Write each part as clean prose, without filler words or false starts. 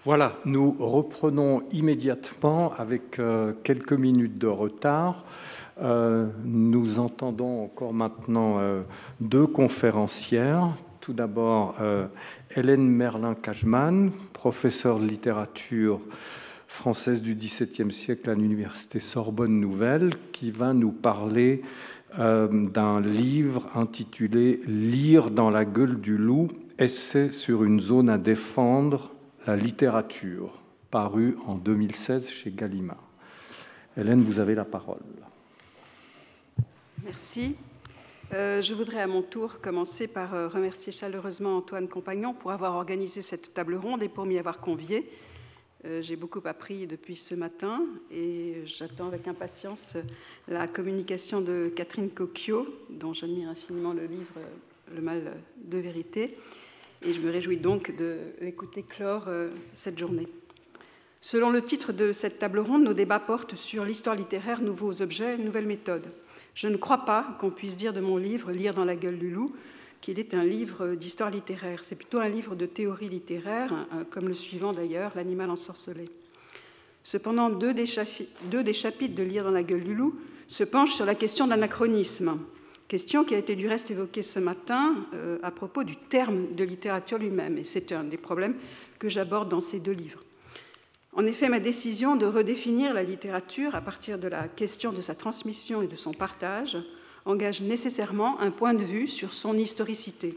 Voilà, nous reprenons immédiatement avec quelques minutes de retard. Nous entendons encore maintenant deux conférencières. Tout d'abord, Hélène Merlin-Cajman, professeure de littérature française du XVIIe siècle à l'Université Sorbonne Nouvelle, qui va nous parler d'un livre intitulé « Lire dans la gueule du loup, essai sur une zone à défendre, la littérature », paru en 2016 chez Gallimard. Hélène, vous avez la parole. Merci. Je voudrais à mon tour commencer par remercier chaleureusement Antoine Compagnon pour avoir organisé cette table ronde et pour m'y avoir convié. J'ai beaucoup appris depuis ce matin et j'attends avec impatience la communication de Catherine Cocchio, dont j'admire infiniment le livre « Le mal de vérité ». Et je me réjouis donc de l'écouter clore cette journée. Selon le titre de cette table ronde, nos débats portent sur l'histoire littéraire, nouveaux objets, nouvelles méthodes. Je ne crois pas qu'on puisse dire de mon livre « Lire dans la gueule du loup » qu'il est un livre d'histoire littéraire. C'est plutôt un livre de théorie littéraire, comme le suivant d'ailleurs, « L'animal ensorcelé ». Cependant, deux des chapitres de « Lire dans la gueule du loup » se penchent sur la question d'anachronisme, question qui a été du reste évoquée ce matin à propos du terme de littérature lui-même, et c'est un des problèmes que j'aborde dans ces deux livres. En effet, ma décision de redéfinir la littérature à partir de la question de sa transmission et de son partage engage nécessairement un point de vue sur son historicité.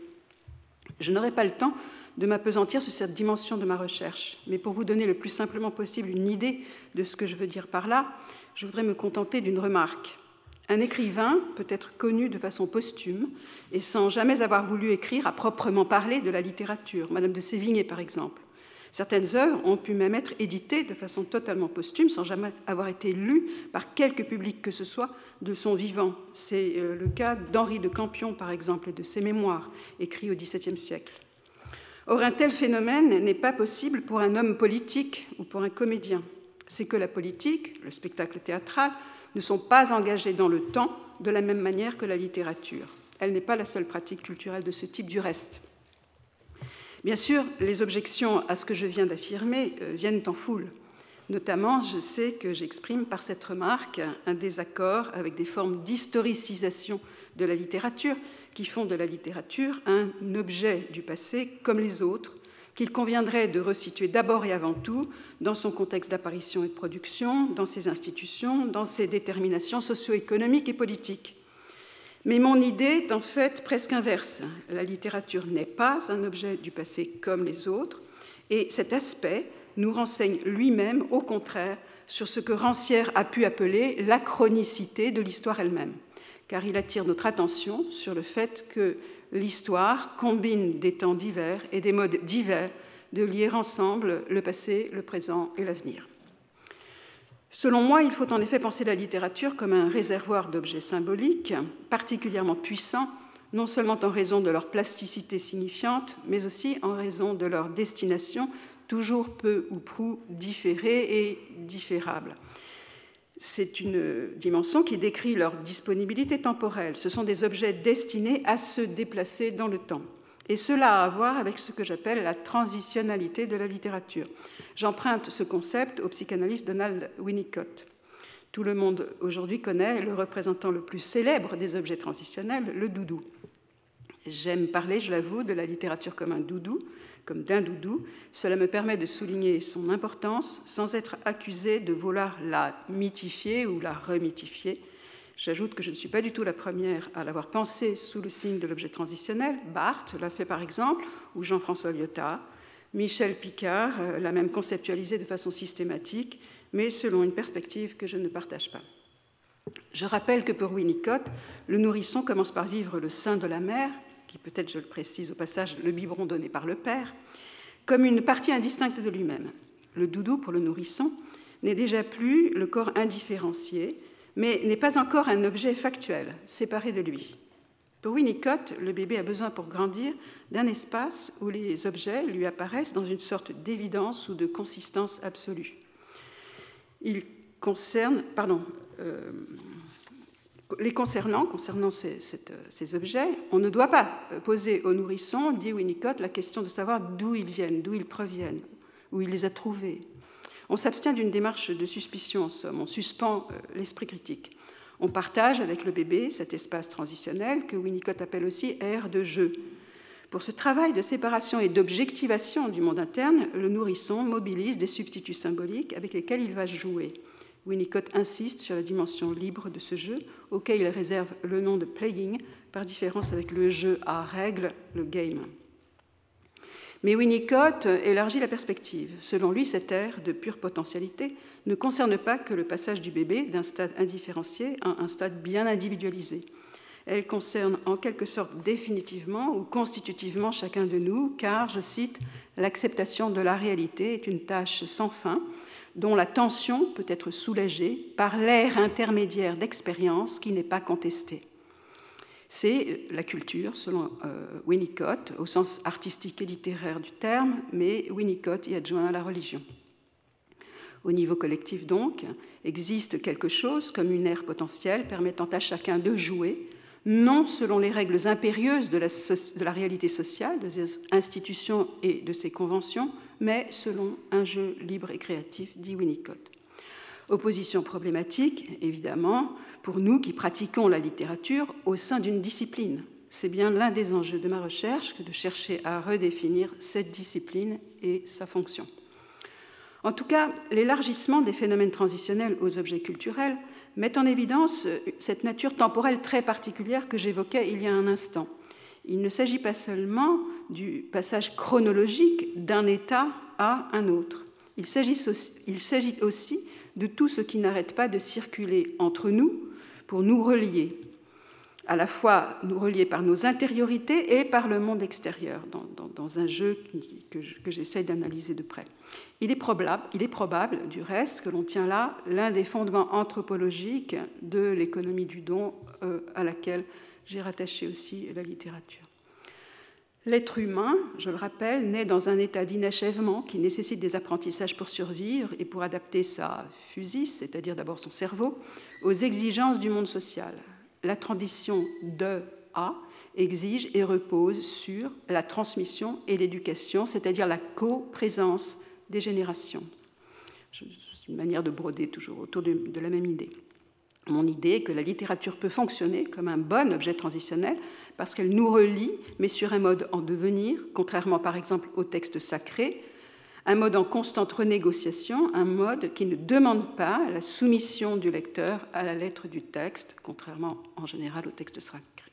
Je n'aurai pas le temps de m'appesantir sur cette dimension de ma recherche, mais pour vous donner le plus simplement possible une idée de ce que je veux dire par là, je voudrais me contenter d'une remarque. Un écrivain peut être connu de façon posthume et sans jamais avoir voulu écrire à proprement parler de la littérature, Madame de Sévigné par exemple. Certaines œuvres ont pu même être éditées de façon totalement posthume, sans jamais avoir été lues par quelque public que ce soit de son vivant. C'est le cas d'Henri de Campion, par exemple, et de ses mémoires, écrits au XVIIe siècle. Or, un tel phénomène n'est pas possible pour un homme politique ou pour un comédien. C'est que la politique, le spectacle théâtral, ne sont pas engagés dans le temps de la même manière que la littérature. Elle n'est pas la seule pratique culturelle de ce type du reste. Bien sûr, les objections à ce que je viens d'affirmer viennent en foule. Notamment, je sais que j'exprime par cette remarque un désaccord avec des formes d'historicisation de la littérature qui font de la littérature un objet du passé comme les autres, qu'il conviendrait de resituer d'abord et avant tout dans son contexte d'apparition et de production, dans ses institutions, dans ses déterminations socio-économiques et politiques. Mais mon idée est en fait presque inverse. La littérature n'est pas un objet du passé comme les autres, et cet aspect nous renseigne lui-même, au contraire, sur ce que Rancière a pu appeler l'achronicité de l'histoire elle-même, car il attire notre attention sur le fait que l'histoire combine des temps divers et des modes divers de lier ensemble le passé, le présent et l'avenir. Selon moi, il faut en effet penser la littérature comme un réservoir d'objets symboliques particulièrement puissants, non seulement en raison de leur plasticité signifiante, mais aussi en raison de leur destination toujours peu ou prou différée et différable. C'est une dimension qui décrit leur disponibilité temporelle. Ce sont des objets destinés à se déplacer dans le temps. Et cela a à voir avec ce que j'appelle la transitionnalité de la littérature. J'emprunte ce concept au psychanalyste Donald Winnicott. Tout le monde aujourd'hui connaît le représentant le plus célèbre des objets transitionnels, le doudou. J'aime parler, je l'avoue, de la littérature comme un doudou, comme d'un doudou. Cela me permet de souligner son importance sans être accusé de vouloir la mythifier ou la remythifier. J'ajoute que je ne suis pas du tout la première à l'avoir pensé sous le signe de l'objet transitionnel. Barthes l'a fait par exemple, ou Jean-François Lyotard. Michel Picard l'a même conceptualisé de façon systématique, mais selon une perspective que je ne partage pas. Je rappelle que pour Winnicott, le nourrisson commence par vivre le sein de la mère, qui peut-être, je le précise au passage, le biberon donné par le père, comme une partie indistincte de lui-même. Le doudou, pour le nourrisson, n'est déjà plus le corps indifférencié, mais n'est pas encore un objet factuel, séparé de lui. Pour Winnicott, le bébé a besoin pour grandir d'un espace où les objets lui apparaissent dans une sorte d'évidence ou de consistance absolue. Les concernant ces objets, on ne doit pas poser au nourrisson, dit Winnicott, la question de savoir d'où ils viennent, d'où ils proviennent. où il les a trouvés. On s'abstient d'une démarche de suspicion, en somme. On suspend l'esprit critique. On partage avec le bébé cet espace transitionnel que Winnicott appelle aussi aire de jeu. Pour ce travail de séparation et d'objectivation du monde interne, le nourrisson mobilise des substituts symboliques avec lesquels il va jouer. Winnicott insiste sur la dimension libre de ce jeu, auquel il réserve le nom de playing, par différence avec le jeu à règles, le game. Mais Winnicott élargit la perspective. Selon lui, cette ère de pure potentialité ne concerne pas que le passage du bébé d'un stade indifférencié à un stade bien individualisé. Elle concerne en quelque sorte définitivement ou constitutivement chacun de nous, car, je cite, « l'acceptation de la réalité est une tâche sans fin, dont la tension peut être soulagée par l'ère intermédiaire d'expérience qui n'est pas contestée. » C'est la culture, selon Winnicott, au sens artistique et littéraire du terme, mais Winnicott y adjoint la religion. Au niveau collectif, donc, existe quelque chose comme une ère potentielle permettant à chacun de jouer, non selon les règles impérieuses de la réalité sociale, de ses institutions et de ses conventions, mais selon un jeu libre et créatif, dit Winnicott. Opposition problématique, évidemment, pour nous qui pratiquons la littérature au sein d'une discipline. C'est bien l'un des enjeux de ma recherche que de chercher à redéfinir cette discipline et sa fonction. En tout cas, l'élargissement des phénomènes transitionnels aux objets culturels met en évidence cette nature temporelle très particulière que j'évoquais il y a un instant. Il ne s'agit pas seulement du passage chronologique d'un état à un autre. Il s'agit aussi de tout ce qui n'arrête pas de circuler entre nous pour nous relier, à la fois nous relier par nos intériorités et par le monde extérieur, dans un jeu que j'essaie d'analyser de près. Il est probable, du reste, que l'on tient là l'un des fondements anthropologiques de l'économie du don à laquelle j'ai rattaché aussi la littérature. L'être humain, je le rappelle, naît dans un état d'inachèvement qui nécessite des apprentissages pour survivre et pour adapter sa physis, c'est-à-dire d'abord son cerveau, aux exigences du monde social. La transition de à exige et repose sur la transmission et l'éducation, c'est-à-dire la coprésence des générations. C'est une manière de broder toujours autour de la même idée. Mon idée est que la littérature peut fonctionner comme un bon objet transitionnel parce qu'elle nous relie, mais sur un mode en devenir, contrairement par exemple au texte sacré, un mode en constante renégociation, un mode qui ne demande pas la soumission du lecteur à la lettre du texte, contrairement en général au texte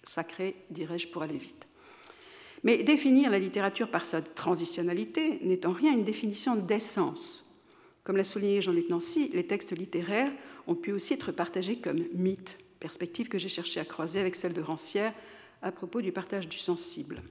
sacré, dirais-je pour aller vite. Mais définir la littérature par sa transitionnalité n'est en rien une définition d'essence. Comme l'a souligné Jean-Luc Nancy, les textes littéraires ont pu aussi être partagés comme mythes, perspective que j'ai cherché à croiser avec celle de Rancière à propos du partage du sensible.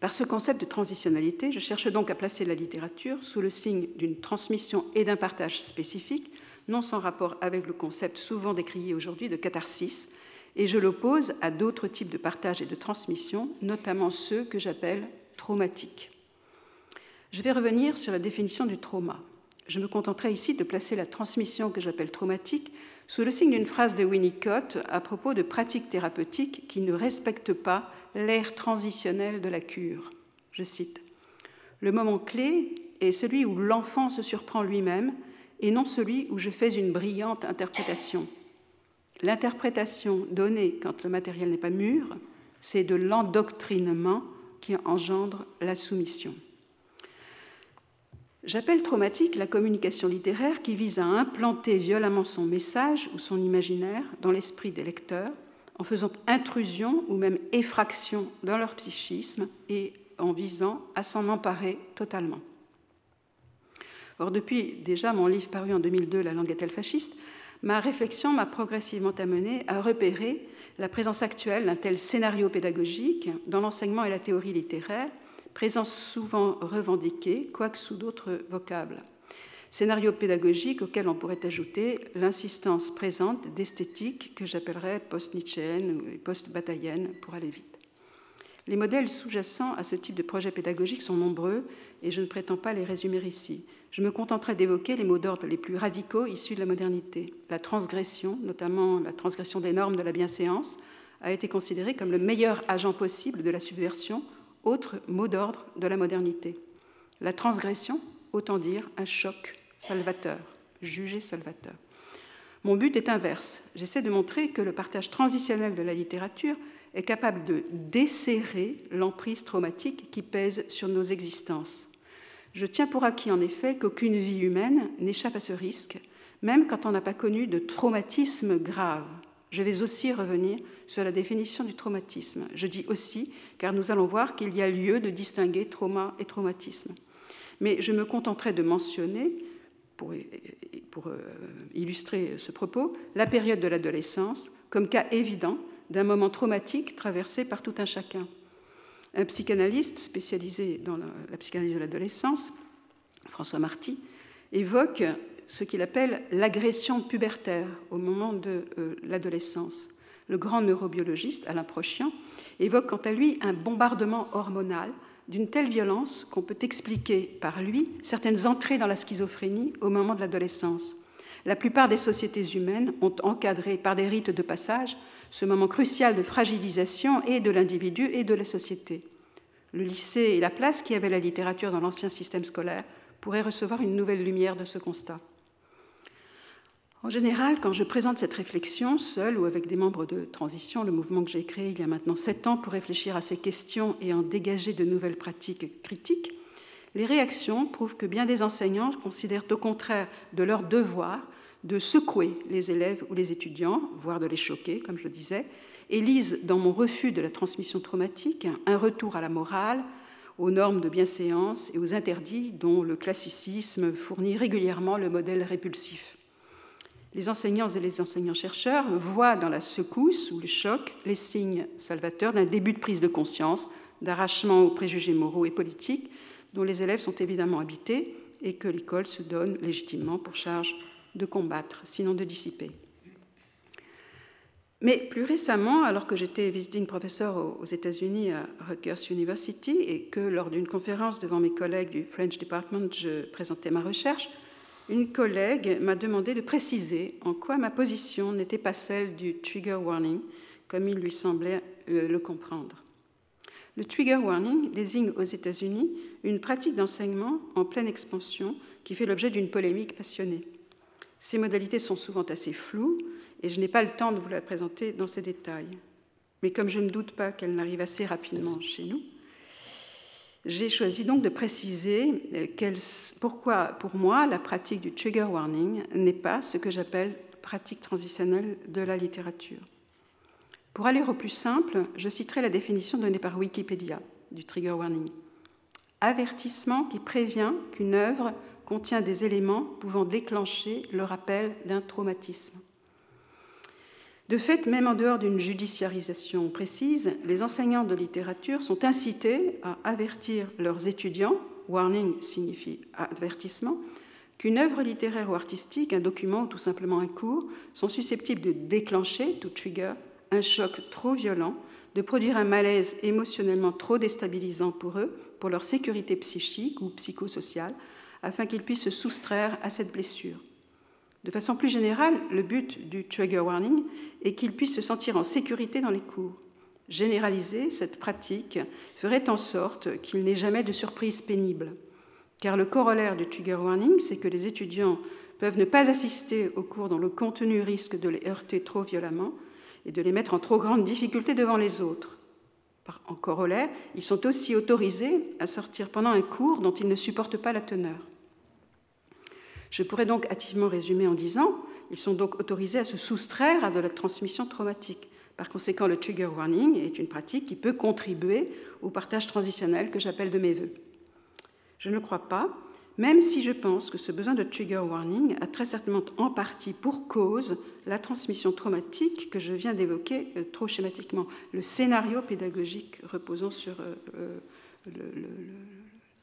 Par ce concept de transitionnalité, je cherche donc à placer la littérature sous le signe d'une transmission et d'un partage spécifique, non sans rapport avec le concept souvent décrié aujourd'hui de catharsis, et je l'oppose à d'autres types de partage et de transmission, notamment ceux que j'appelle traumatiques. Je vais revenir sur la définition du trauma. Je me contenterai ici de placer la transmission que j'appelle traumatique sous le signe d'une phrase de Winnicott à propos de pratiques thérapeutiques qui ne respectent pas l'ère transitionnelle de la cure. Je cite : « Le moment clé est celui où l'enfant se surprend lui-même et non celui où je fais une brillante interprétation. L'interprétation donnée quand le matériel n'est pas mûr, c'est de l'endoctrinement qui engendre la soumission. » J'appelle traumatique la communication littéraire qui vise à implanter violemment son message ou son imaginaire dans l'esprit des lecteurs en faisant intrusion ou même effraction dans leur psychisme et en visant à s'en emparer totalement. Or, depuis déjà mon livre paru en 2002, La langue est-elle fasciste, ma réflexion m'a progressivement amené à repérer la présence actuelle d'un tel scénario pédagogique dans l'enseignement et la théorie littéraire, présence souvent revendiquée, quoique sous d'autres vocables. Scénario pédagogique auquel on pourrait ajouter l'insistance présente d'esthétique que j'appellerais post-nietzschéenne ou post-bataillenne pour aller vite. Les modèles sous-jacents à ce type de projet pédagogique sont nombreux et je ne prétends pas les résumer ici. Je me contenterai d'évoquer les mots d'ordre les plus radicaux issus de la modernité. La transgression, notamment la transgression des normes de la bienséance, a été considérée comme le meilleur agent possible de la subversion, autre mot d'ordre de la modernité. La transgression, autant dire un choc salvateur, jugé salvateur. Mon but est inverse. J'essaie de montrer que le partage transitionnel de la littérature est capable de desserrer l'emprise traumatique qui pèse sur nos existences. Je tiens pour acquis, en effet, qu'aucune vie humaine n'échappe à ce risque, même quand on n'a pas connu de traumatisme grave. Je vais aussi revenir sur la définition du traumatisme. Je dis aussi, car nous allons voir qu'il y a lieu de distinguer trauma et traumatisme. Mais je me contenterai de mentionner, pour illustrer ce propos, la période de l'adolescence comme cas évident d'un moment traumatique traversé par tout un chacun. Un psychanalyste spécialisé dans la psychanalyse de l'adolescence, François Marty, évoque ce qu'il appelle l'agression pubertaire au moment de l'adolescence. Le grand neurobiologiste, Alain Prochian, évoque quant à lui un bombardement hormonal d'une telle violence qu'on peut expliquer par lui certaines entrées dans la schizophrénie au moment de l'adolescence. La plupart des sociétés humaines ont encadré par des rites de passage ce moment crucial de fragilisation et de l'individu et de la société. Le lycée et la place qui avait la littérature dans l'ancien système scolaire pourraient recevoir une nouvelle lumière de ce constat. En général, quand je présente cette réflexion, seule ou avec des membres de Transition, le mouvement que j'ai créé il y a maintenant 7 ans pour réfléchir à ces questions et en dégager de nouvelles pratiques critiques, les réactions prouvent que bien des enseignants considèrent au contraire de leur devoir de secouer les élèves ou les étudiants, voire de les choquer, comme je le disais, et lisent dans mon refus de la transmission traumatique un retour à la morale, aux normes de bienséance et aux interdits dont le classicisme fournit régulièrement le modèle répulsif. Les enseignants et les enseignants-chercheurs voient dans la secousse ou le choc les signes salvateurs d'un début de prise de conscience, d'arrachement aux préjugés moraux et politiques dont les élèves sont évidemment habités et que l'école se donne légitimement pour charge de combattre, sinon de dissiper. Mais plus récemment, alors que j'étais visiting professor aux États-Unis à Rutgers University et que lors d'une conférence devant mes collègues du French Department, je présentais ma recherche, une collègue m'a demandé de préciser en quoi ma position n'était pas celle du trigger warning, comme il lui semblait le comprendre. Le trigger warning désigne aux États-Unis une pratique d'enseignement en pleine expansion qui fait l'objet d'une polémique passionnée. Ces modalités sont souvent assez floues et je n'ai pas le temps de vous la présenter dans ces détails. Mais comme je ne doute pas qu'elle n'arrive assez rapidement chez nous, j'ai choisi donc de préciser pourquoi, pour moi, la pratique du trigger warning n'est pas ce que j'appelle pratique transitionnelle de la littérature. Pour aller au plus simple, je citerai la définition donnée par Wikipédia du trigger warning. Avertissement qui prévient qu'une œuvre contient des éléments pouvant déclencher le rappel d'un traumatisme. De fait, même en dehors d'une judiciarisation précise, les enseignants de littérature sont incités à avertir leurs étudiants, warning signifie avertissement, qu'une œuvre littéraire ou artistique, un document ou tout simplement un cours sont susceptibles de déclencher, to trigger, un choc trop violent, de produire un malaise émotionnellement trop déstabilisant pour eux, pour leur sécurité psychique ou psychosociale, afin qu'ils puissent se soustraire à cette blessure. De façon plus générale, le but du trigger warning est qu'ils puissent se sentir en sécurité dans les cours. Généraliser cette pratique ferait en sorte qu'il n'y ait jamais de surprise pénible. Car le corollaire du trigger warning, c'est que les étudiants peuvent ne pas assister aux cours dont le contenu risque de les heurter trop violemment et de les mettre en trop grande difficulté devant les autres. En corollaire, ils sont aussi autorisés à sortir pendant un cours dont ils ne supportent pas la teneur. Je pourrais donc hâtivement résumer en disant ils sont donc autorisés à se soustraire à de la transmission traumatique. Par conséquent, le trigger warning est une pratique qui peut contribuer au partage transitionnel que j'appelle de mes voeux. Je ne le crois pas, même si je pense que ce besoin de trigger warning a très certainement en partie pour cause la transmission traumatique que je viens d'évoquer trop schématiquement, le scénario pédagogique reposant sur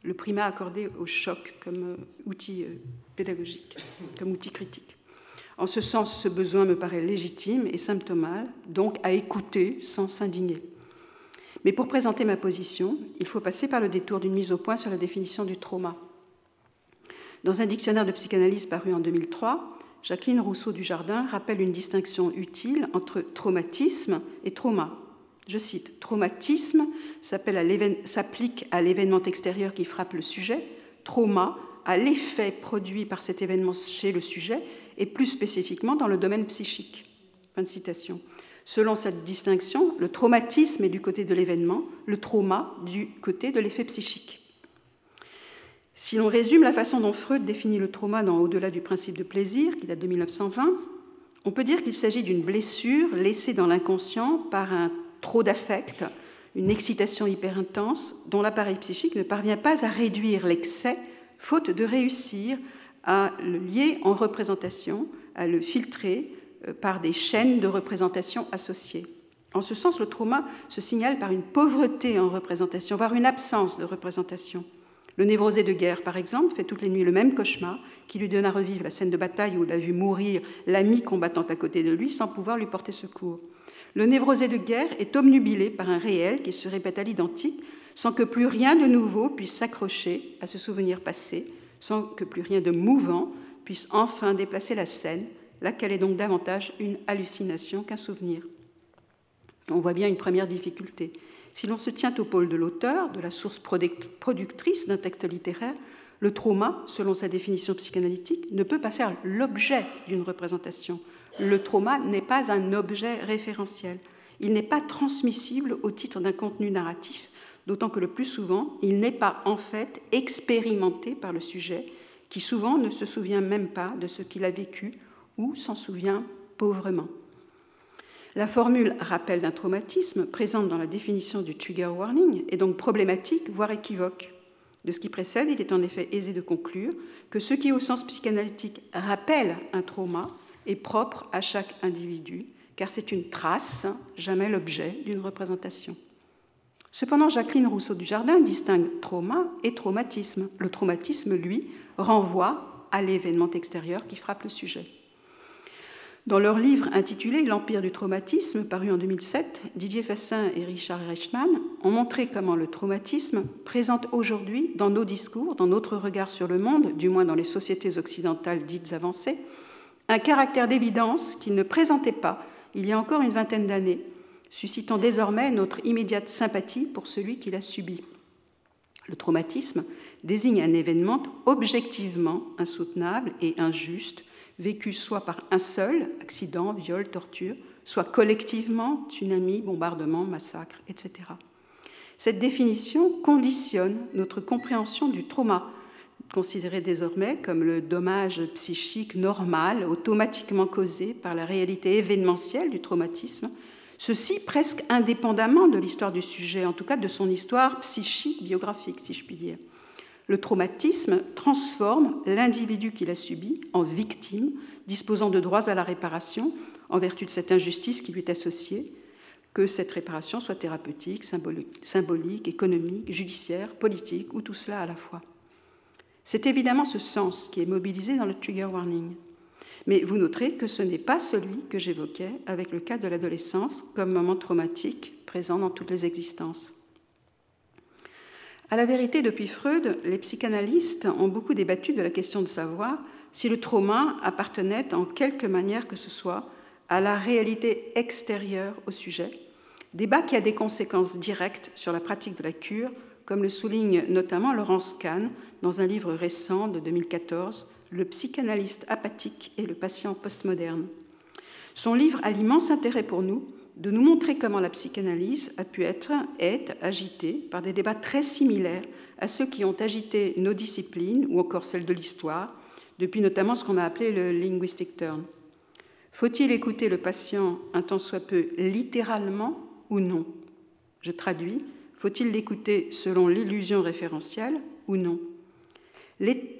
le primat accordé au choc comme outil pédagogique, comme outil critique. En ce sens, ce besoin me paraît légitime et symptomal, donc à écouter sans s'indigner. Mais pour présenter ma position, il faut passer par le détour d'une mise au point sur la définition du trauma. Dans un dictionnaire de psychanalyse paru en 2003, Jacqueline Rousseau-Dujardin rappelle une distinction utile entre traumatisme et trauma. Je cite, « Traumatisme s'applique à l'événement extérieur qui frappe le sujet. Trauma à l'effet produit par cet événement chez le sujet, et plus spécifiquement dans le domaine psychique. Fin de citation. Selon cette distinction, le traumatisme est du côté de l'événement, le trauma du côté de l'effet psychique. Si l'on résume la façon dont Freud définit le trauma dans Au-delà du principe de plaisir, qui date de 1920, on peut dire qu'il s'agit d'une blessure laissée dans l'inconscient par un trop d'affect, une excitation hyper intense dont l'appareil psychique ne parvient pas à réduire l'excès, faute de réussir à le lier en représentation, à le filtrer par des chaînes de représentation associées. En ce sens, le trauma se signale par une pauvreté en représentation, voire une absence de représentation. Le névrosé de guerre, par exemple, fait toutes les nuits le même cauchemar qui lui donne à revivre la scène de bataille où il a vu mourir l'ami combattant à côté de lui sans pouvoir lui porter secours. Le névrosé de guerre est obnubilé par un réel qui se répète à l'identique sans que plus rien de nouveau puisse s'accrocher à ce souvenir passé, sans que plus rien de mouvant puisse enfin déplacer la scène, laquelle est donc davantage une hallucination qu'un souvenir. On voit bien une première difficulté. Si l'on se tient au pôle de l'auteur, de la source productrice d'un texte littéraire, le trauma, selon sa définition psychanalytique, ne peut pas faire l'objet d'une représentation. Le trauma n'est pas un objet référentiel. Il n'est pas transmissible au titre d'un contenu narratif, d'autant que le plus souvent, il n'est pas en fait expérimenté par le sujet, qui souvent ne se souvient même pas de ce qu'il a vécu ou s'en souvient pauvrement. La formule rappel d'un traumatisme, présente dans la définition du trigger warning, est donc problématique, voire équivoque. De ce qui précède, il est en effet aisé de conclure que ce qui, au sens psychanalytique, rappelle un trauma est propre à chaque individu, car c'est une trace, jamais l'objet d'une représentation. Cependant, Jacqueline Rousseau-Dujardin distingue trauma et traumatisme. Le traumatisme, lui, renvoie à l'événement extérieur qui frappe le sujet. Dans leur livre intitulé « L'empire du traumatisme », paru en 2007, Didier Fassin et Richard Reichmann ont montré comment le traumatisme présente aujourd'hui dans nos discours, dans notre regard sur le monde, du moins dans les sociétés occidentales dites avancées, un caractère d'évidence qu'il ne présentait pas il y a encore une vingtaine d'années, suscitant désormais notre immédiate sympathie pour celui qui l'a subi. Le traumatisme désigne un événement objectivement insoutenable et injuste, vécu soit par un seul, accident, viol, torture, soit collectivement, tsunami, bombardement, massacre, etc. Cette définition conditionne notre compréhension du trauma, considéré désormais comme le dommage psychique normal, automatiquement causé par la réalité événementielle du traumatisme, ceci presque indépendamment de l'histoire du sujet, en tout cas de son histoire psychique, biographique, si je puis dire. Le traumatisme transforme l'individu qui l'a subi en victime, disposant de droits à la réparation en vertu de cette injustice qui lui est associée, que cette réparation soit thérapeutique, symbolique, économique, judiciaire, politique, ou tout cela à la fois. C'est évidemment ce sens qui est mobilisé dans le trigger warning. Mais vous noterez que ce n'est pas celui que j'évoquais avec le cas de l'adolescence comme moment traumatique présent dans toutes les existences. À la vérité, depuis Freud, les psychanalystes ont beaucoup débattu de la question de savoir si le trauma appartenait en quelque manière que ce soit à la réalité extérieure au sujet, débat qui a des conséquences directes sur la pratique de la cure, comme le souligne notamment Laurence Kahn dans un livre récent de 2014, « Le psychanalyste apathique et le patient postmoderne ». Son livre a l'immense intérêt pour nous de nous montrer comment la psychanalyse a pu être agitée par des débats très similaires à ceux qui ont agité nos disciplines ou encore celles de l'histoire, depuis notamment ce qu'on a appelé le linguistic turn. Faut-il écouter le patient un tant soit peu littéralement ou non? Je traduis, faut-il l'écouter selon l'illusion référentielle ou non?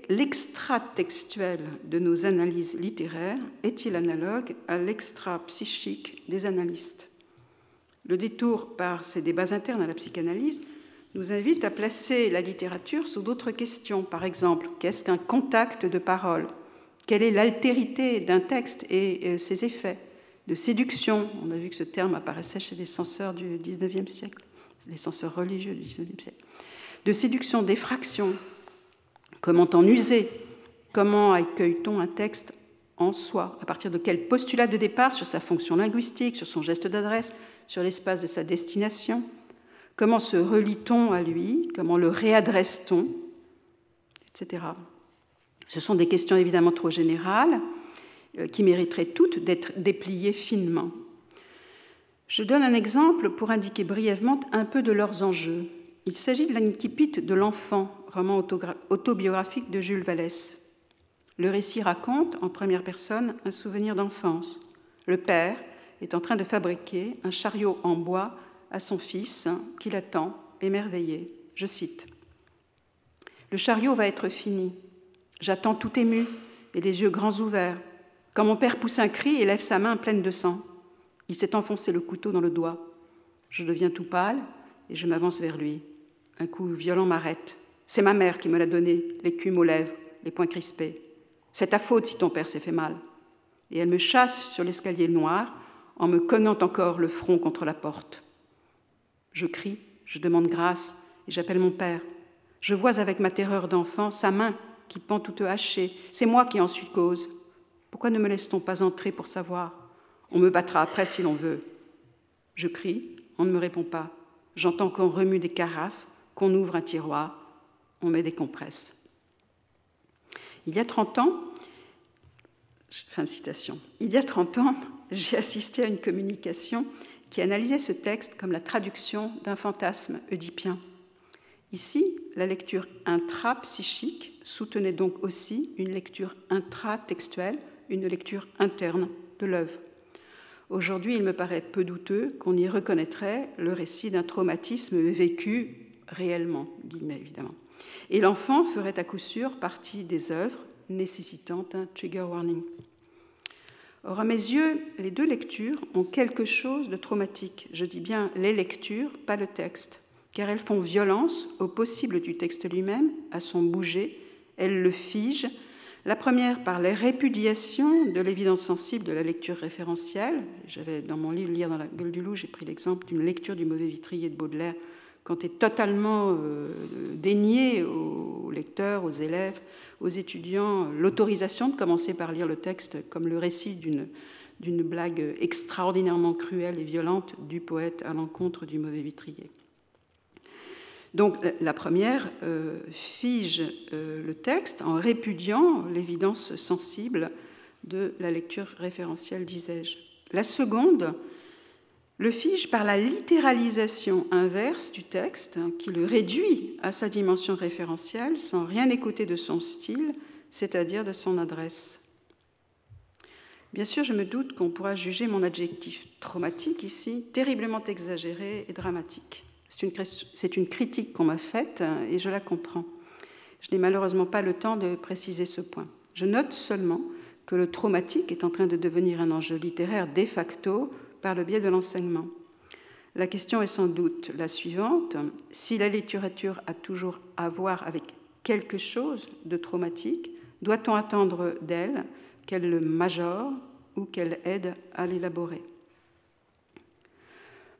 L'extra-textuel de nos analyses littéraires est-il analogue à l'extra-psychique des analystes? Le détour par ces débats internes à la psychanalyse nous invite à placer la littérature sur d'autres questions. Par exemple, qu'est-ce qu'un contact de parole? Quelle est l'altérité d'un texte et ses effets? De séduction, on a vu que ce terme apparaissait chez les censeurs du XIXe siècle, les censeurs religieux du XIXe siècle. De séduction, d'effraction. Comment en user? Comment accueille-t-on un texte en soi? À partir de quel postulat de départ sur sa fonction linguistique, sur son geste d'adresse, sur l'espace de sa destination? Comment se relie-t-on à lui? Comment le réadresse-t-on? Etc. Ce sont des questions évidemment trop générales qui mériteraient toutes d'être dépliées finement. Je donne un exemple pour indiquer brièvement un peu de leurs enjeux. Il s'agit de l'Incipit de l'enfant, roman autobiographique de Jules Vallès. Le récit raconte, en première personne, un souvenir d'enfance. Le père est en train de fabriquer un chariot en bois à son fils qui l'attend, émerveillé. Je cite. « Le chariot va être fini. J'attends tout ému et les yeux grands ouverts, quand mon père pousse un cri et lève sa main pleine de sang. Il s'est enfoncé le couteau dans le doigt. Je deviens tout pâle et je m'avance vers lui. Un coup violent m'arrête. C'est ma mère qui me l'a donné, l'écume aux lèvres, les poings crispés. C'est ta faute si ton père s'est fait mal. Et elle me chasse sur l'escalier noir en me cognant encore le front contre la porte. Je crie, je demande grâce et j'appelle mon père. Je vois avec ma terreur d'enfant sa main qui pend toute hachée. C'est moi qui en suis cause. Pourquoi ne me laisse-t-on pas entrer pour savoir ? On me battra après si l'on veut. Je crie, on ne me répond pas. J'entends qu'on remue des carafes, qu'on ouvre un tiroir, on met des compresses. Il y a 30 ans, fin de citation, il y a 30 ans, j'ai assisté à une communication qui analysait ce texte comme la traduction d'un fantasme oedipien. Ici, la lecture intrapsychique soutenait donc aussi une lecture intratextuelle, une lecture interne de l'œuvre. Aujourd'hui, il me paraît peu douteux qu'on y reconnaîtrait le récit d'un traumatisme vécu réellement, guillemets évidemment. Et l'enfant ferait à coup sûr partie des œuvres nécessitant un trigger warning. Or, à mes yeux, les deux lectures ont quelque chose de traumatique. Je dis bien les lectures, pas le texte, car elles font violence au possible du texte lui-même, à son bouger, elles le figent. La première par les répudiations de l'évidence sensible de la lecture référentielle. J'avais dans mon livre « Lire dans la gueule du loup », j'ai pris l'exemple d'une lecture du Mauvais Vitrier de Baudelaire, quand est totalement dénié aux lecteurs, aux élèves, aux étudiants, l'autorisation de commencer par lire le texte comme le récit d'une blague extraordinairement cruelle et violente du poète à l'encontre du Mauvais Vitrier. Donc la première fige le texte en répudiant l'évidence sensible de la lecture référentielle, disais-je. La seconde le fige par la littéralisation inverse du texte, qui le réduit à sa dimension référentielle sans rien écouter de son style, c'est-à-dire de son adresse. Bien sûr, je me doute qu'on pourra juger mon adjectif traumatique ici terriblement exagéré et dramatique. C'est une critique qu'on m'a faite et je la comprends. Je n'ai malheureusement pas le temps de préciser ce point. Je note seulement que le traumatique est en train de devenir un enjeu littéraire de facto par le biais de l'enseignement. La question est sans doute la suivante. Si la littérature a toujours à voir avec quelque chose de traumatique, doit-on attendre d'elle qu'elle le majore ou qu'elle aide à l'élaborer ?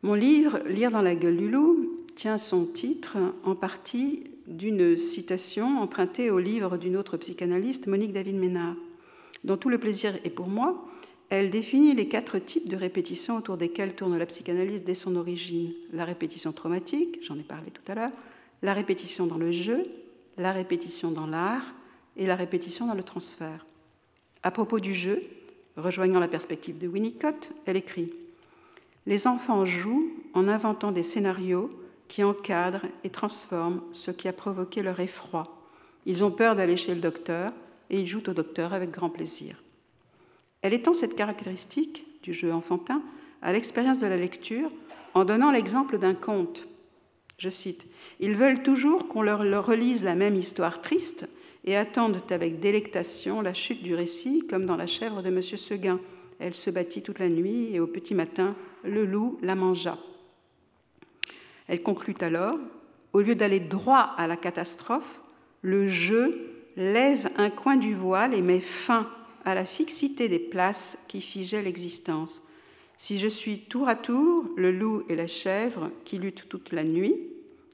Mon livre « Lire dans la gueule du loup » tient son titre en partie d'une citation empruntée au livre d'une autre psychanalyste, Monique David-Ménard, dont tout le plaisir est pour moi. Elle définit les 4 types de répétitions autour desquelles tourne la psychanalyse dès son origine. La répétition traumatique, j'en ai parlé tout à l'heure, la répétition dans le jeu, la répétition dans l'art et la répétition dans le transfert. À propos du jeu, rejoignant la perspective de Winnicott, elle écrit « Les enfants jouent en inventant des scénarios qui encadrent et transforment ce qui a provoqué leur effroi. Ils ont peur d'aller chez le docteur et ils jouent au docteur avec grand plaisir. » Elle étend cette caractéristique du jeu enfantin à l'expérience de la lecture en donnant l'exemple d'un conte. Je cite, « Ils veulent toujours qu'on leur relise la même histoire triste et attendent avec délectation la chute du récit, comme dans La chèvre de M. Seguin. Elle se battit toute la nuit et au petit matin, le loup la mangea. » Elle conclut alors, « Au lieu d'aller droit à la catastrophe, le jeu lève un coin du voile et met fin à la fixité des places qui figeaient l'existence. Si je suis tour à tour le loup et la chèvre qui luttent toute la nuit,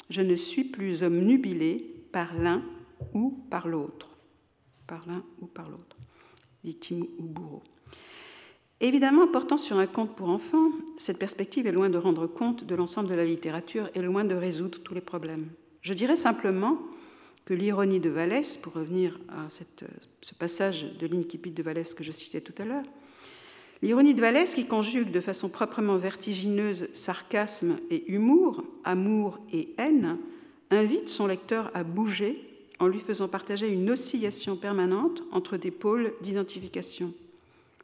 je ne suis plus obnubilé par l'un ou par l'autre. » Par l'un ou par l'autre, victime ou bourreau. Évidemment, portant sur un conte pour enfants, cette perspective est loin de rendre compte de l'ensemble de la littérature et loin de résoudre tous les problèmes. Je dirais simplement que l'ironie de Vallès, pour revenir à ce passage de l'Incipit de Vallès que je citais tout à l'heure, l'ironie de Vallès, qui conjugue de façon proprement vertigineuse sarcasme et humour, amour et haine, invite son lecteur à bouger en lui faisant partager une oscillation permanente entre des pôles d'identification.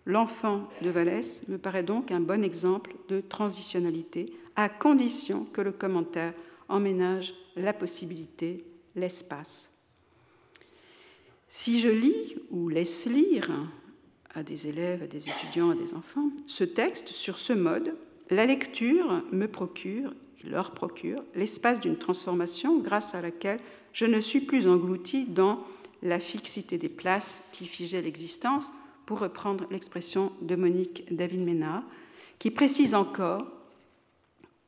L'enfant de Vallès me paraît donc un bon exemple de transitionnalité, à condition que le commentaire emménage la possibilité, l'espace. Si je lis ou laisse lire à des élèves, à des étudiants, à des enfants, ce texte sur ce mode, la lecture me procure, leur procure, l'espace d'une transformation grâce à laquelle je ne suis plus engloutie dans la fixité des places qui figeaient l'existence, pour reprendre l'expression de Monique David-Ménard, qui précise encore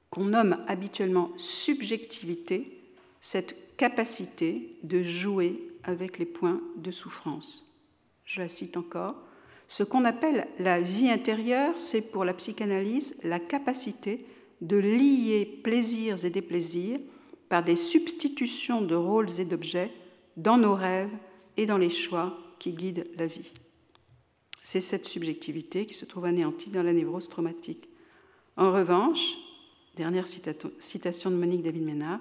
qu'on nomme habituellement subjectivité cette capacité de jouer avec les points de souffrance. Je la cite encore. Ce qu'on appelle la vie intérieure, c'est pour la psychanalyse la capacité de lier plaisirs et déplaisirs par des substitutions de rôles et d'objets dans nos rêves et dans les choix qui guident la vie. C'est cette subjectivité qui se trouve anéantie dans la névrose traumatique. En revanche, dernière citation de Monique David-Ménard,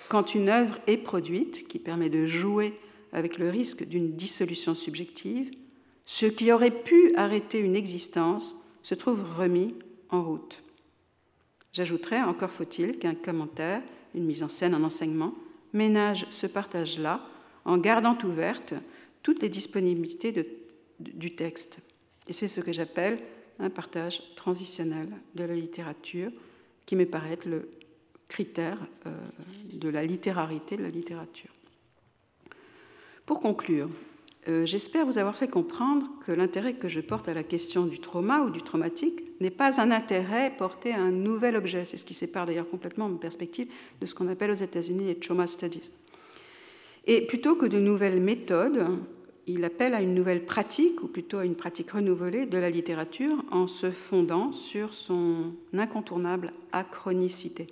quand une œuvre est produite, qui permet de jouer avec le risque d'une dissolution subjective, ce qui aurait pu arrêter une existence se trouve remis en route. J'ajouterais, encore faut-il qu'un commentaire, une mise en scène, un enseignement, ménage ce partage-là en gardant ouvertes toutes les disponibilités du texte. Et c'est ce que j'appelle un partage transitionnel de la littérature, qui me paraît être le critère de la littérarité de la littérature. Pour conclure, j'espère vous avoir fait comprendre que l'intérêt que je porte à la question du trauma ou du traumatique n'est pas un intérêt porté à un nouvel objet. C'est ce qui sépare d'ailleurs complètement ma perspective de ce qu'on appelle aux États-Unis les trauma studies. Et plutôt que de nouvelles méthodes, il appelle à une nouvelle pratique, ou plutôt à une pratique renouvelée de la littérature en se fondant sur son incontournable achronicité.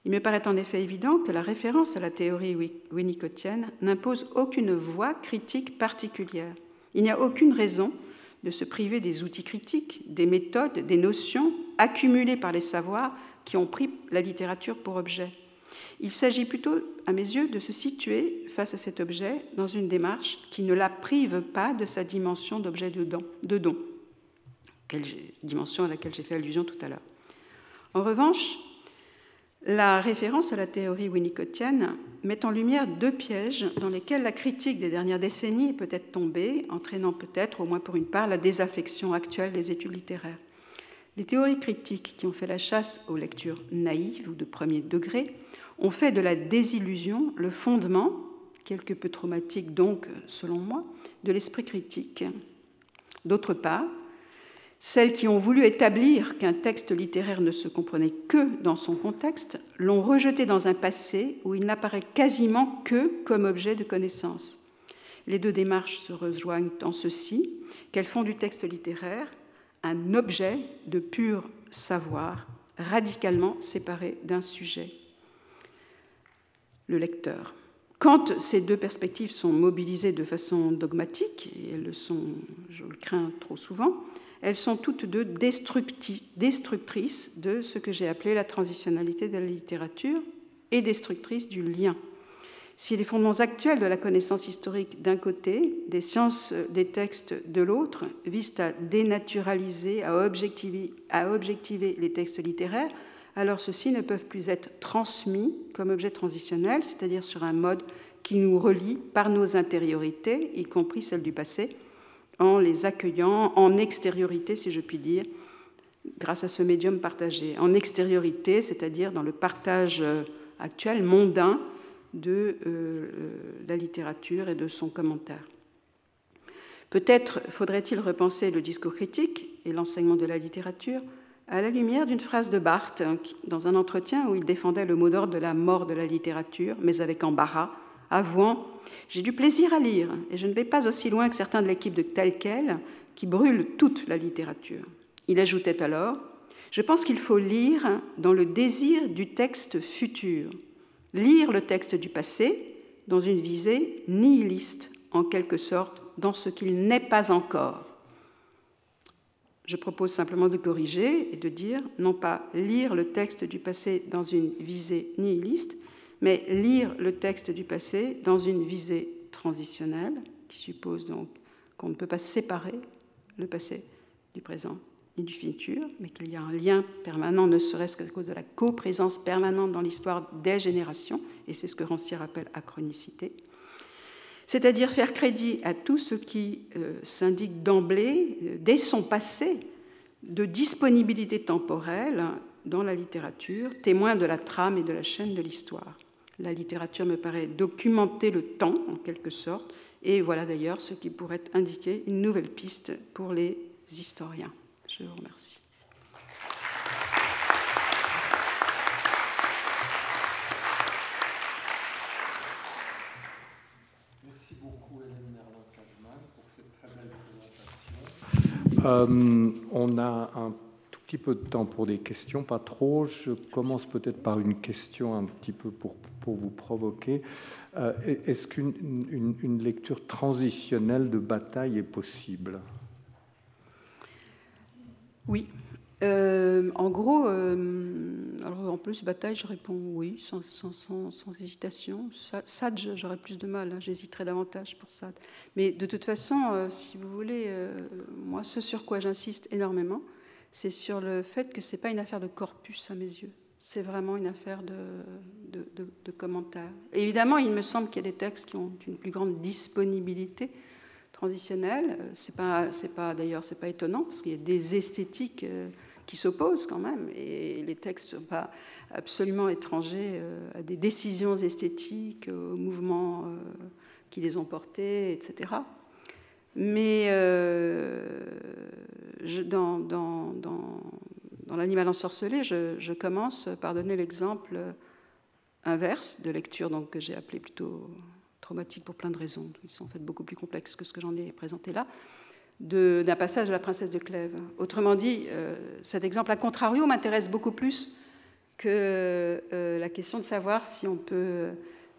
Il me paraît en effet évident que la référence à la théorie winnicottienne n'impose aucune voie critique particulière. Il n'y a aucune raison de se priver des outils critiques, des méthodes, des notions accumulées par les savoirs qui ont pris la littérature pour objet. Il s'agit plutôt, à mes yeux, de se situer face à cet objet dans une démarche qui ne la prive pas de sa dimension d'objet de don, dimension à laquelle j'ai fait allusion tout à l'heure. En revanche, la référence à la théorie winnicottienne met en lumière deux pièges dans lesquels la critique des dernières décennies est peut-être tombée, entraînant peut-être, au moins pour une part, la désaffection actuelle des études littéraires. Les théories critiques qui ont fait la chasse aux lectures naïves ou de premier degré ont fait de la désillusion le fondement, quelque peu traumatique donc, selon moi, de l'esprit critique. D'autre part, celles qui ont voulu établir qu'un texte littéraire ne se comprenait que dans son contexte l'ont rejeté dans un passé où il n'apparaît quasiment que comme objet de connaissance. Les deux démarches se rejoignent en ceci, qu'elles font du texte littéraire un objet de pur savoir, radicalement séparé d'un sujet, le lecteur. Quand ces deux perspectives sont mobilisées de façon dogmatique, et elles le sont, je le crains, trop souvent, elles sont toutes deux destructrices de ce que j'ai appelé la transitionnalité de la littérature et destructrices du lien. Si les fondements actuels de la connaissance historique d'un côté, des sciences des textes de l'autre, visent à dénaturaliser, à objectiver les textes littéraires, alors ceux-ci ne peuvent plus être transmis comme objet transitionnel, c'est-à-dire sur un mode qui nous relie par nos intériorités, y compris celles du passé, en les accueillant en extériorité, si je puis dire, grâce à ce médium partagé. En extériorité, c'est-à-dire dans le partage actuel, mondain, de la littérature et de son commentaire. Peut-être faudrait-il repenser le discours critique et l'enseignement de la littérature à la lumière d'une phrase de Barthes dans un entretien où il défendait le mot d'ordre de la mort de la littérature, mais avec embarras, avouant « J'ai du plaisir à lire et je ne vais pas aussi loin que certains de l'équipe de Tel Quel qui brûlent toute la littérature. » Il ajoutait alors « Je pense qu'il faut lire dans le désir du texte futur. Lire le texte du passé, dans une visée nihiliste, en quelque sorte, dans ce qu'il n'est pas encore. Je propose simplement de corriger et de dire, non pas lire le texte du passé dans une visée nihiliste, mais lire le texte du passé dans une visée transitionnelle, qui suppose donc qu'on ne peut pas séparer le passé du présent ni du futur, mais qu'il y a un lien permanent, ne serait-ce qu'à cause de la coprésence permanente dans l'histoire des générations, et c'est ce que Rancière appelle achronicité, c'est-à-dire faire crédit à tout ce qui s'indique d'emblée, dès son passé, de disponibilité temporelle dans la littérature, témoin de la trame et de la chaîne de l'histoire. La littérature me paraît documenter le temps, en quelque sorte, et voilà d'ailleurs ce qui pourrait indiquer une nouvelle piste pour les historiens. Je vous remercie. Merci beaucoup, Hélène Merlin-Cazman, pour cette très belle présentation. On a un tout petit peu de temps pour des questions, pas trop. Je commence peut-être par une question un petit peu pour vous provoquer. Est-ce qu'une lecture transitionnelle de Bataille est possible? Oui. En gros, alors en plus, Bataille, je réponds oui, sans hésitation. Sade, j'aurais plus de mal, hein, j'hésiterais davantage pour Sade. Mais de toute façon, si vous voulez, moi, ce sur quoi j'insiste énormément, c'est sur le fait que ce n'est pas une affaire de corpus à mes yeux. C'est vraiment une affaire de commentaires. Et évidemment, il me semble qu'il y a des textes qui ont une plus grande disponibilité transitionnelle. D'ailleurs, c'est pas étonnant, parce qu'il y a des esthétiques qui s'opposent quand même, et les textes ne sont pas absolument étrangers à des décisions esthétiques, aux mouvements qui les ont portés, etc. Mais dans L'animal ensorcelé, je commence par donner l'exemple inverse de lecture donc, que j'ai appelé plutôt traumatique pour plein de raisons. Ils sont en fait beaucoup plus complexes que ce que j'en ai présenté là, d'un passage de la princesse de Clèves. Autrement dit, cet exemple, à contrario, m'intéresse beaucoup plus que la question de savoir si on peut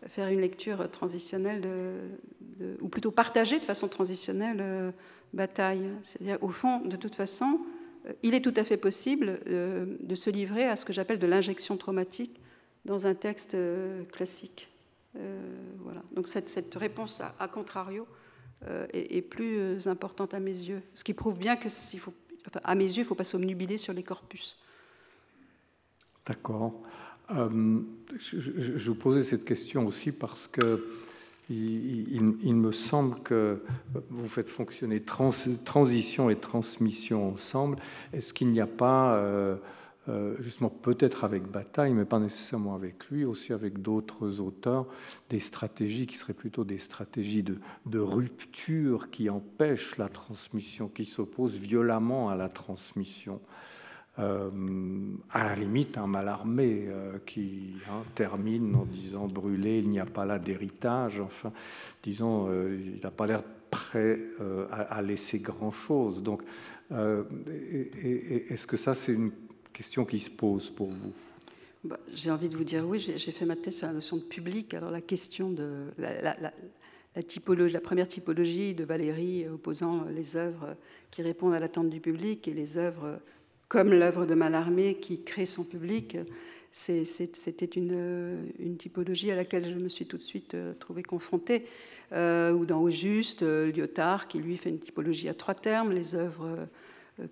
faire une lecture transitionnelle, ou plutôt partager de façon transitionnelle Bataille. C'est-à-dire, au fond, de toute façon, il est tout à fait possible de se livrer à ce que j'appelle de l'injection traumatique dans un texte classique. Voilà. Donc cette réponse à contrario est plus importante à mes yeux. Ce qui prouve bien que, à mes yeux, il ne faut pas s'obnubiler sur les corpus. D'accord. Je vous posais cette question aussi parce que il me semble que vous faites fonctionner transition et transmission ensemble. Est-ce qu'il n'y a pas, justement peut-être avec Bataille, mais pas nécessairement avec lui, aussi avec d'autres auteurs, des stratégies qui seraient plutôt des stratégies de rupture qui empêchent la transmission, qui s'opposent violemment à la transmission? À la limite, un Mallarmé qui termine en disant « brûlé, il n'y a pas là d'héritage », enfin, disons, il n'a pas l'air prêt à laisser grand-chose. Donc, est-ce que ça, c'est une question qui se pose pour vous? J'ai envie de vous dire oui, j'ai fait ma thèse sur la notion de public. Alors, la question de la première typologie de Valéry opposant les œuvres qui répondent à l'attente du public et les œuvres comme l'œuvre de Mallarmé qui crée son public, c'était une typologie à laquelle je me suis tout de suite trouvée confrontée. Ou dans Au Juste, Lyotard, qui lui fait une typologie à 3 termes, les œuvres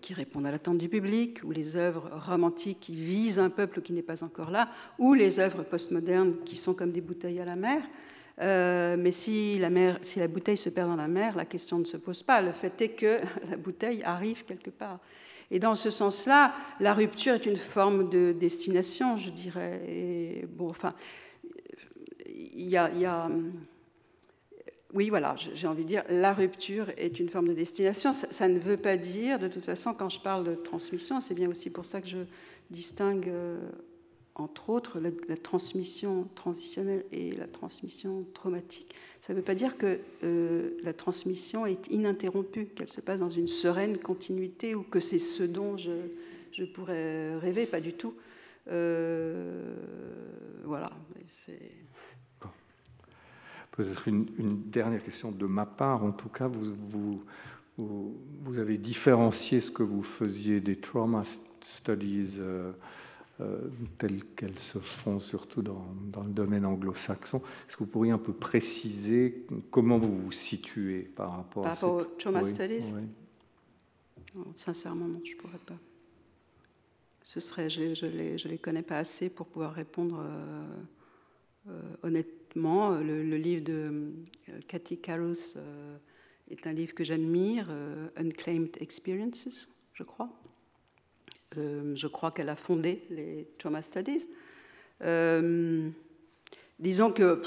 qui répondent à l'attente du public, ou les œuvres romantiques qui visent un peuple qui n'est pas encore là, ou les œuvres postmodernes qui sont comme des bouteilles à la mer. Mais si la bouteille se perd dans la mer, la question ne se pose pas. Le fait est que la bouteille arrive quelque part. Et dans ce sens-là, la rupture est une forme de destination, je dirais. Et bon, enfin, oui, voilà, j'ai envie de dire, la rupture est une forme de destination. Ça ne veut pas dire, de toute façon, quand je parle de transmission, c'est bien aussi pour ça que je distingue, entre autres, la transmission transitionnelle et la transmission traumatique. Ça ne veut pas dire que la transmission est ininterrompue, qu'elle se passe dans une sereine continuité ou que c'est ce dont je pourrais rêver, pas du tout. Voilà. Peut-être une dernière question de ma part. En tout cas, vous avez différencié ce que vous faisiez des trauma studies telles qu'elles se font surtout dans le domaine anglo-saxon. Est-ce que vous pourriez un peu préciser comment vous vous situez par rapport à aux trauma studies? Oui. Non, sincèrement, non, je ne pourrais pas. Je les connais pas assez pour pouvoir répondre honnêtement. Le livre de Cathy Carruth est un livre que j'admire, Unclaimed Experiences, je crois. Je crois qu'elle a fondé les Trauma Studies. Disons que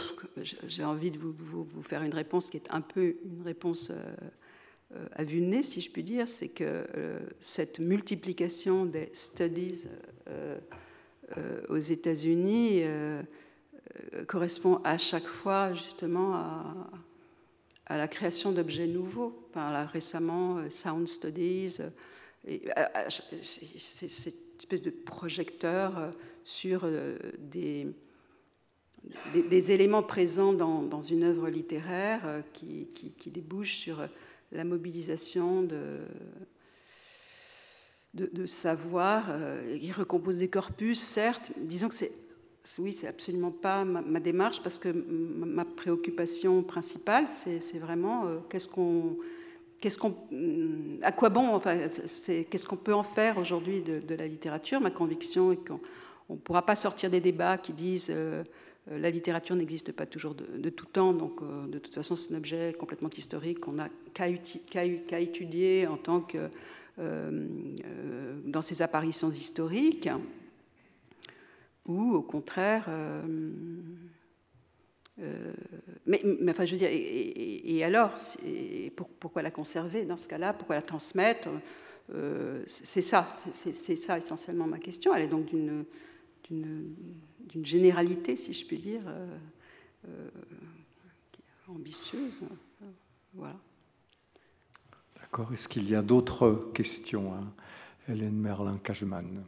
j'ai envie de vous faire une réponse qui est un peu une réponse à vue de nez, si je puis dire, c'est que cette multiplication des studies aux États-Unis correspond à chaque fois justement à la création d'objets nouveaux. Enfin, là, récemment, Sound Studies, c'est cette espèce de projecteur sur des éléments présents dans une œuvre littéraire qui débouchent sur la mobilisation de savoir, qui recompose des corpus, certes. Disons que c'est absolument pas ma démarche, parce que ma préoccupation principale, c'est vraiment à quoi bon, enfin, qu'est-ce qu'on peut en faire aujourd'hui de la littérature. Ma conviction est qu'on ne pourra pas sortir des débats qui disent la littérature n'existe pas toujours de tout temps, donc de toute façon c'est un objet complètement historique qu'on n'a qu'à étudier en tant que dans ses apparitions historiques, ou au contraire mais enfin, je veux dire, et alors, pourquoi la conserver dans ce cas-là? Pourquoi la transmettre? C'est ça essentiellement ma question. Elle est donc d'une généralité, si je puis dire, ambitieuse. Voilà. D'accord. Est-ce qu'il y a d'autres questions à Hélène Merlin-Cajman?